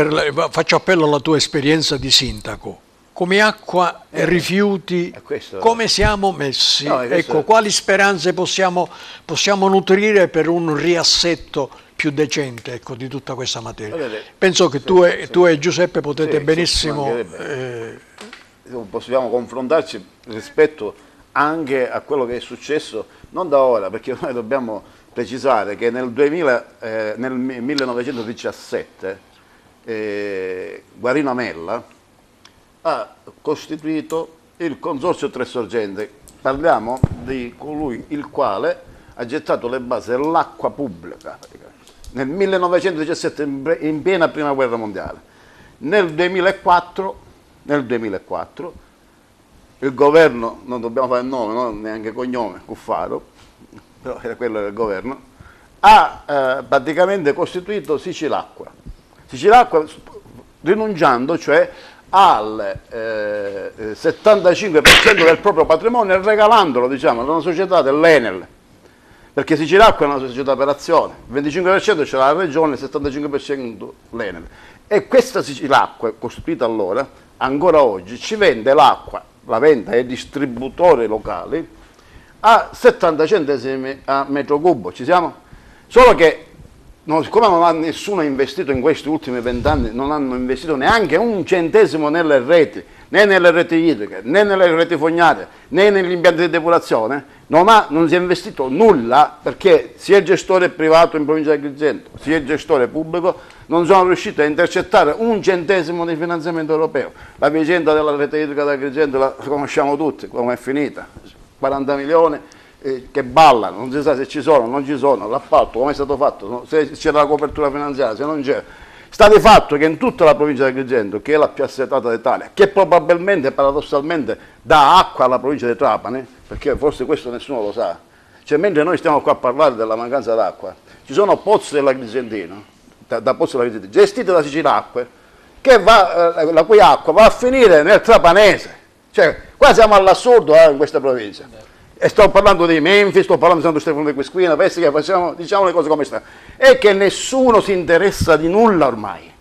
faccio appello alla tua esperienza di sindaco. Come acqua e rifiuti, come siamo messi?
No,
ecco, quali speranze possiamo nutrire per un riassetto più decente, ecco, di tutta questa materia? Penso che tu e Giuseppe potete benissimo...
possiamo confrontarci rispetto anche a quello che è successo, non da ora, perché noi dobbiamo precisare che nel 1917 Guarino Amella ha costituito il Consorzio Tre Sorgenti. Parliamo di colui il quale ha gettato le basi dell'acqua pubblica nel 1917, in piena Prima Guerra Mondiale. Nel 2004 il governo, non dobbiamo fare il nome, no? Neanche cognome, Cuffaro, però era quello del governo, ha praticamente costituito Sicilacqua, rinunciando cioè al 75% del proprio patrimonio e regalandolo, diciamo, ad una società dell'Enel, perché Sicilacqua è una società per azione, il 25% ce l'ha la regione, il 75% l'Enel. E questa Sicilacqua, costituita allora, ancora oggi, ci vende l'acqua, la vende ai distributori locali, a 70 centesimi a metro cubo, ci siamo? Solo che siccome non ha nessuno investito in questi ultimi 20 anni, non hanno investito neanche un centesimo nelle reti, né nelle reti idriche, né nelle reti fognarie, né negli impianti di depurazione, non si è investito nulla, perché sia il gestore privato in provincia di Agrigento, sia il gestore pubblico non sono riusciti a intercettare un centesimo di finanziamento europeo. La vicenda della rete idrica di Agrigento la conosciamo tutti, come è finita, 40 milioni. Che ballano, non si sa se ci sono, non ci sono, l'appalto, come è stato fatto, se c'era la copertura finanziaria, se non c'era. Sta di fatto che in tutta la provincia di Agrigento, che è la più assetata d'Italia, che probabilmente, paradossalmente, dà acqua alla provincia di Trapani, perché forse questo nessuno lo sa, cioè mentre noi stiamo qua a parlare della mancanza d'acqua, ci sono pozzi dell'Agrigentino, da pozzi dell'Agrigentino, gestiti da Sicilacque, la cui acqua va a finire nel Trapanese, cioè qua siamo all'assurdo in questa provincia. E sto parlando di Menfi, sto parlando di Santo Stefano di Quisquina, che facciamo, diciamo le cose come stanno. E che nessuno si interessa di nulla ormai.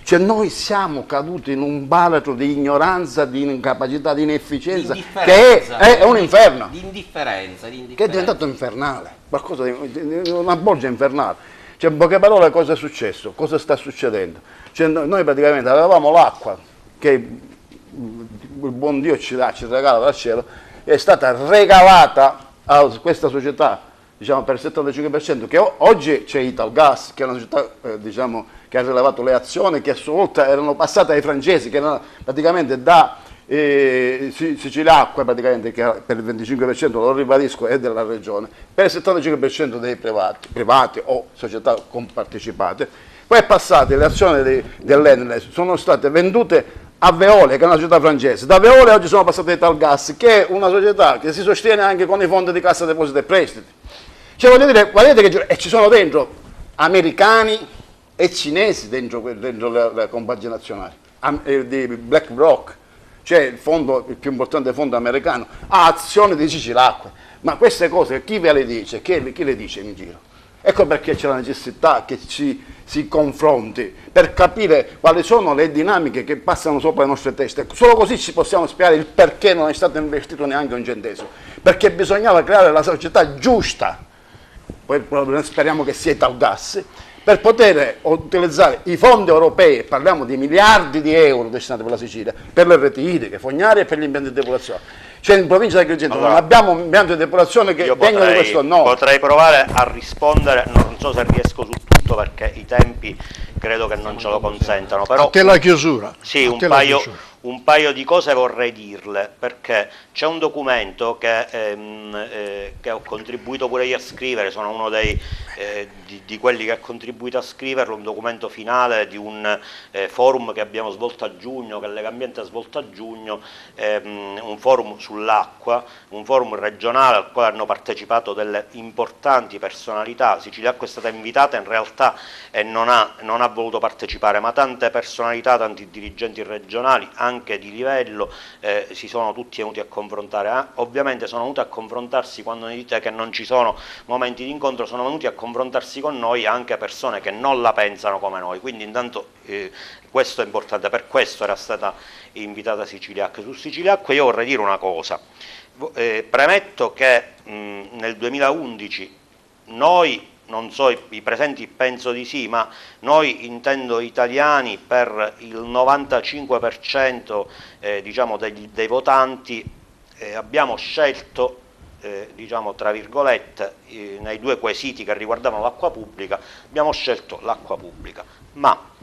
Cioè noi siamo caduti in un baratro di ignoranza, di incapacità, di inefficienza, che è un inferno.
Di indifferenza.
Che è diventato infernale, qualcosa di una bolgia infernale. Cioè in poche parole cosa è successo? Cosa sta succedendo? Cioè, noi praticamente avevamo l'acqua che il buon Dio ci regala dal cielo, è stata regalata a questa società, diciamo, per il 75%, che oggi c'è Italgas, che è una società diciamo, che ha rilevato le azioni che a sua volta erano passate ai francesi, che erano praticamente da Sicilacqua, praticamente, che per il 25%, lo ribadisco, è della regione, per il 75% dei privati o società compartecipate. Poi è passate le azioni dell'Enel, sono state vendute a Veolia, che è una società francese. Da Veolia oggi sono passate a Italgas, che è una società che si sostiene anche con i fondi di Cassa Depositi e Prestiti. Cioè voglio dire, guardate che ci sono dentro americani e cinesi dentro le compagnie nazionali, di BlackRock, cioè il più importante fondo americano, ha azioni di Sicilacque. Ma queste cose chi ve le dice? Chi le dice in giro? Ecco perché c'è la necessità che si confronti per capire quali sono le dinamiche che passano sopra le nostre teste. Solo così ci possiamo spiegare il perché non è stato investito neanche un centesimo. Perché bisognava creare la società giusta, poi speriamo che sia Italgas, per poter utilizzare i fondi europei, parliamo di miliardi di euro destinati per la Sicilia, per le reti idriche, fognarie e per gli impianti di depurazione. Cioè in provincia di Agrigento
Allora,
non abbiamo impianti di depurazione che vengono di questo no.
Potrei provare a rispondere, non so se riesco su tutto perché i tempi credo che non ce lo consentano, però
A te la chiusura.
sì,
A te la chiusura.
un paio di cose vorrei dirle, perché c'è un documento che ho contribuito pure io a scrivere, sono uno di quelli che ha contribuito a scriverlo, un documento finale di un forum che abbiamo svolto a giugno, che Legambiente ha svolto a giugno, un forum sull'acqua, un forum regionale al quale hanno partecipato delle importanti personalità. Siciliacqua è stata invitata in realtà e non ha voluto partecipare, ma tante personalità, tanti dirigenti regionali, anche di livello, si sono tutti venuti a confrontare. Ovviamente sono venuti a confrontarsi, quando dite che non ci sono momenti di incontro, sono venuti a confrontarsi con noi anche persone che non la pensano come noi, quindi intanto questo è importante, per questo era stata invitata Siciliacqua. Su Siciliacqua io vorrei dire una cosa, premetto che nel 2011 noi, non so, i presenti penso di sì, ma noi, intendo italiani, per il 95% diciamo dei votanti abbiamo scelto, diciamo tra virgolette, nei due quesiti che riguardavano l'acqua pubblica, abbiamo scelto l'acqua pubblica, ma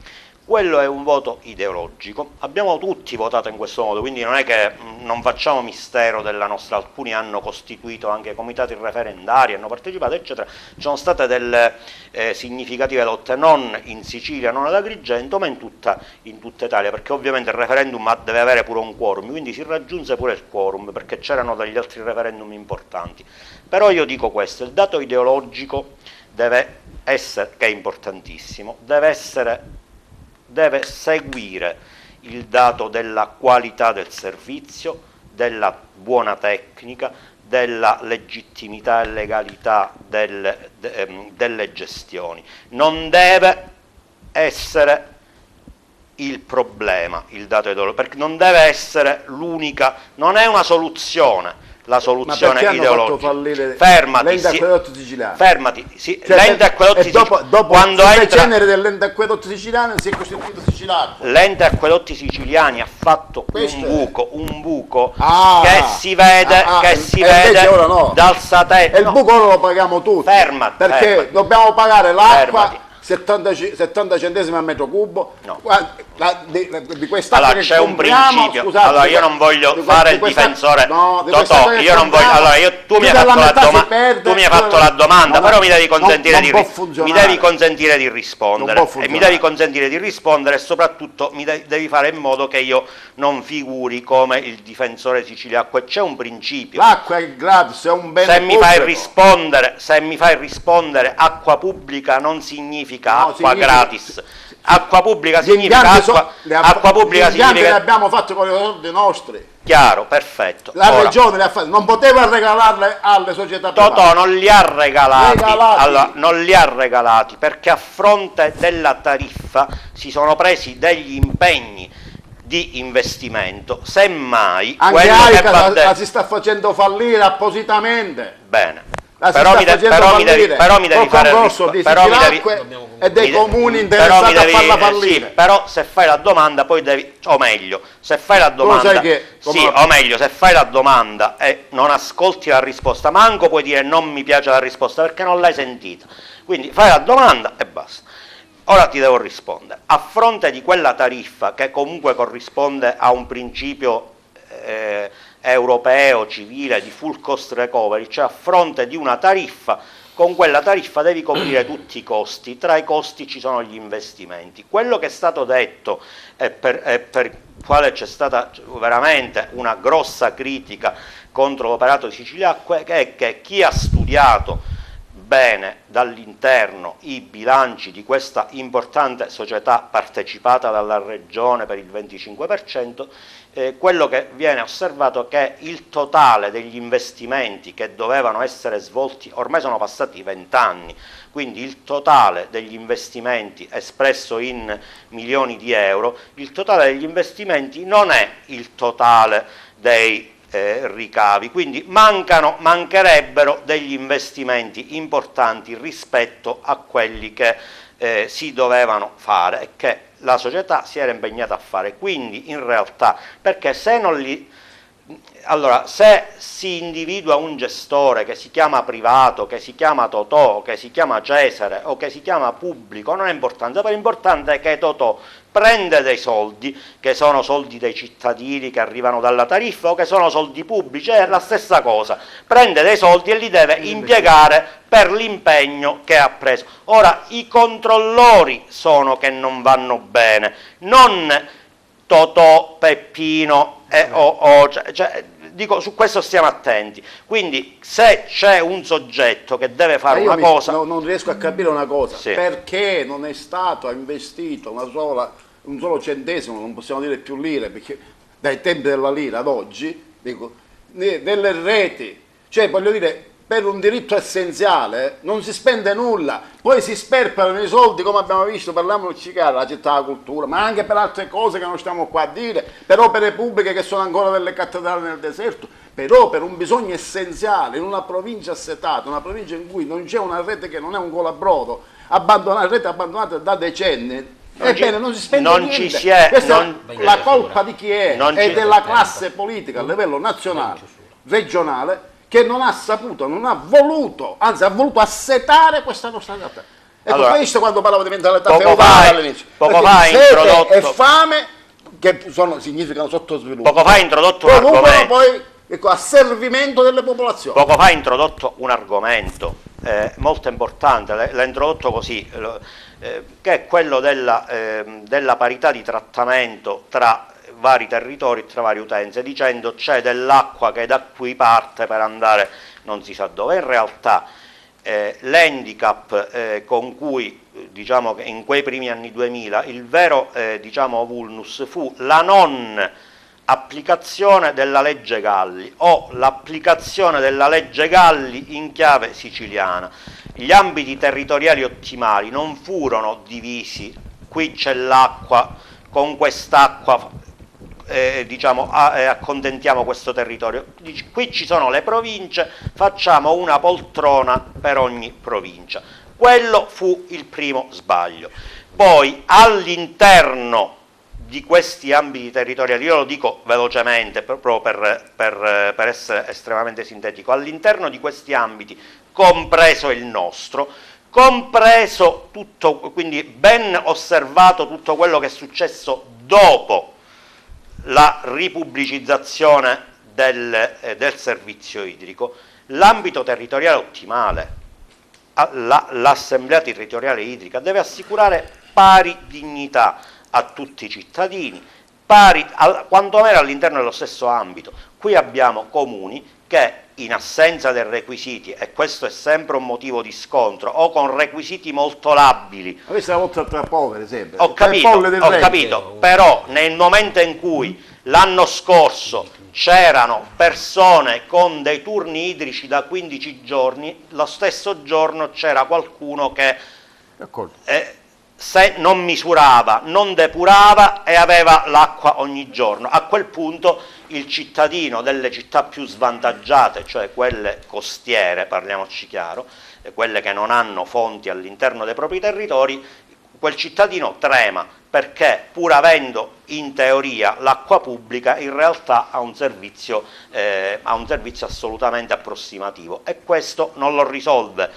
quello è un voto ideologico, abbiamo tutti votato in questo modo, quindi non è che non facciamo mistero della nostra, alcuni hanno costituito anche comitati referendari, hanno partecipato eccetera, ci sono state delle significative lotte, non in Sicilia, non ad Agrigento, ma in tutta Italia, perché ovviamente il referendum deve avere pure un quorum, quindi si raggiunse pure il quorum, perché c'erano degli altri referendum importanti. Però io dico questo, il dato ideologico deve essere, che è importantissimo, deve seguire il dato della qualità del servizio, della buona tecnica, della legittimità e legalità delle gestioni. Non deve essere il problema, il dato ideologico, perché non deve essere l'unica, non è una soluzione. La soluzione ideologica. Fermati,
l'ente acquedotto siciliano.
Fermati, sì,
Cioè,
l'ente acquedotti
dopo
quando
le
entra,
ceneri dell'ente acquedotto siciliano si è costituito Siciliacqua.
l'ente acquedotti siciliani ha fatto un buco che si vede,
ora no.
dal satellite.
E il buco ora lo paghiamo tutti.
Fermati,
perché
fermati.
dobbiamo pagare l'acqua.
Fermati.
70 centesimi al metro cubo.
No.
Di quest'acqua
Allora
che
c'è un
compriamo,
principio.
scusate,
allora io non voglio fare il difensore.
No,
Totò, io non voglio. Allora tu mi hai fatto la domanda. Tu mi hai fatto la domanda, però mi devi consentire di rispondere. E mi devi consentire di rispondere e soprattutto devi fare in modo che io non figuri come il difensore Siciliacqua. E c'è un principio.
L'acqua è gratis, è un bene pubblico.
Se mi fai rispondere acqua pubblica non significa acqua gratis. Acqua pubblica significa acqua pubblica significa.
Gli abbiamo fatto con i soldi nostri.
Chiaro, perfetto.
La regione le ha fatte, non poteva regalarle alle società private.
Totò non li ha regalati. Allora, non li ha regalati perché a fronte della tariffa si sono presi degli impegni di investimento. Semmai
anche
quello
AICA
che
la si sta facendo fallire appositamente.
Bene.
Però mi devi fare concorso di Siciliacque e dei comuni interessati a farla fallire.
Sì, però se fai la domanda poi devi, o meglio, se fai la domanda, se fai la domanda e non ascolti la risposta, manco puoi dire non mi piace la risposta perché non l'hai sentita. Quindi fai la domanda e basta. Ora ti devo rispondere. A fronte di quella tariffa che comunque corrisponde a un principio europeo, civile, di full cost recovery, cioè a fronte di una tariffa, con quella tariffa devi coprire tutti i costi, tra i costi ci sono gli investimenti. Quello che è stato detto e per il quale c'è stata veramente una grossa critica contro l'operato di Siciliacqua è che chi ha studiato bene dall'interno i bilanci di questa importante società partecipata dalla Regione per il 25%, quello che viene osservato è che il totale degli investimenti che dovevano essere svolti, ormai sono passati 20 anni, quindi il totale degli investimenti espresso in milioni di euro, il totale degli investimenti non è il totale dei ricavi, quindi mancherebbero degli investimenti importanti rispetto a quelli che si dovevano fare e che la società si era impegnata a fare. Quindi in realtà, perché se non li allora, se si individua un gestore che si chiama privato, che si chiama Totò, che si chiama Cesare o che si chiama pubblico, non è importante, però l'importante è che Totò prende dei soldi, che sono soldi dei cittadini che arrivano dalla tariffa o che sono soldi pubblici, è la stessa cosa, prende dei soldi e li deve impiegare per l'impegno che ha preso. Ora, i controllori sono che non vanno bene, non Totò, Peppino, dico, su questo stiamo attenti. Quindi se c'è un soggetto che deve fare una cosa...
non riesco a capire una cosa,
sì.
Perché non è stato investito un solo centesimo, non possiamo dire più lire, perché dai tempi della lira ad oggi, dico, delle reti, cioè voglio dire, per un diritto essenziale non si spende nulla, poi si sperperano i soldi, come abbiamo visto, parliamo di Cicara, la città della cultura, ma anche per altre cose che non stiamo qua a dire, per opere pubbliche che sono ancora delle cattedrali nel deserto, però per un bisogno essenziale in una provincia assetata, una provincia in cui non c'è una rete che non è un colabrodo, rete abbandonata da decenni. Ebbene, non si spende niente. Questa è la colpa di chi è? È della classe politica a livello nazionale, regionale, che non ha saputo, non ha voluto, anzi ha voluto assetare questa nostra realtà. Ecco, allora, questo quando parlavo di mentalità feudale all'inizio.
Poco fa ha introdotto...
e fame, che significano sottosviluppo.
Poco fa ha introdotto un argomento.
Poi, ecco, a servimento delle popolazioni.
Poco fa ha introdotto un argomento molto importante, l'ha introdotto così, che è quello della parità di trattamento tra vari territori, tra varie utenze, dicendo c'è dell'acqua che da qui parte per andare non si sa dove. In realtà l'handicap con cui, diciamo, che in quei primi anni 2000 il vero diciamo, vulnus fu la non applicazione della legge Galli o l'applicazione della legge Galli in chiave siciliana. Gli ambiti territoriali ottimali non furono divisi, qui c'è l'acqua, con quest'acqua diciamo, accontentiamo questo territorio, qui ci sono le province, facciamo una poltrona per ogni provincia. Quello fu il primo sbaglio. Poi all'interno di questi ambiti territoriali, io lo dico velocemente proprio per essere estremamente sintetico, all'interno di questi ambiti, compreso il nostro, compreso tutto, quindi ben osservato tutto quello che è successo dopo la ripubblicizzazione del servizio idrico, l'ambito territoriale ottimale, l'assemblea territoriale idrica deve assicurare pari dignità a tutti i cittadini, quantomeno all'interno dello stesso ambito. Qui abbiamo comuni che in assenza dei requisiti, e questo è sempre un motivo di scontro, o con requisiti molto labili.
Ma questa è la lotta tra poveri, sempre.
Ho capito, però nel momento in cui l'anno scorso c'erano persone con dei turni idrici da 15 giorni, lo stesso giorno c'era qualcuno che se non misurava, non depurava e aveva l'acqua ogni giorno. A quel punto il cittadino delle città più svantaggiate, cioè quelle costiere, parliamoci chiaro, quelle che non hanno fonti all'interno dei propri territori, quel cittadino trema perché pur avendo in teoria l'acqua pubblica in realtà ha un servizio assolutamente approssimativo, e questo non lo risolve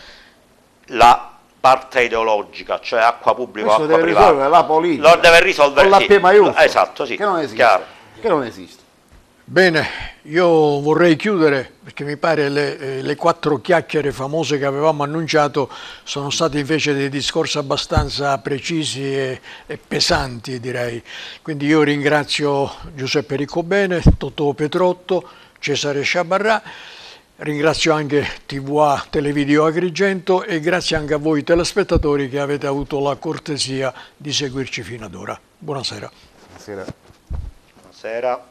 la parte ideologica, cioè acqua pubblica o acqua privata. Deve risolvere
la politica.
Lo deve risolvere
con la P maiuscola.
Esatto, sì.
Che non esiste. Che non esiste.
Bene, io vorrei chiudere perché mi pare le 4 chiacchiere famose che avevamo annunciato sono stati invece dei discorsi abbastanza precisi e pesanti, direi. Quindi io ringrazio Giuseppe Riccobene, Totò Petrotto, Cesare Sciabarrà, ringrazio anche TVA Televideo Agrigento e grazie anche a voi telespettatori che avete avuto la cortesia di seguirci fino ad ora. Buonasera.
Buonasera.
Buonasera.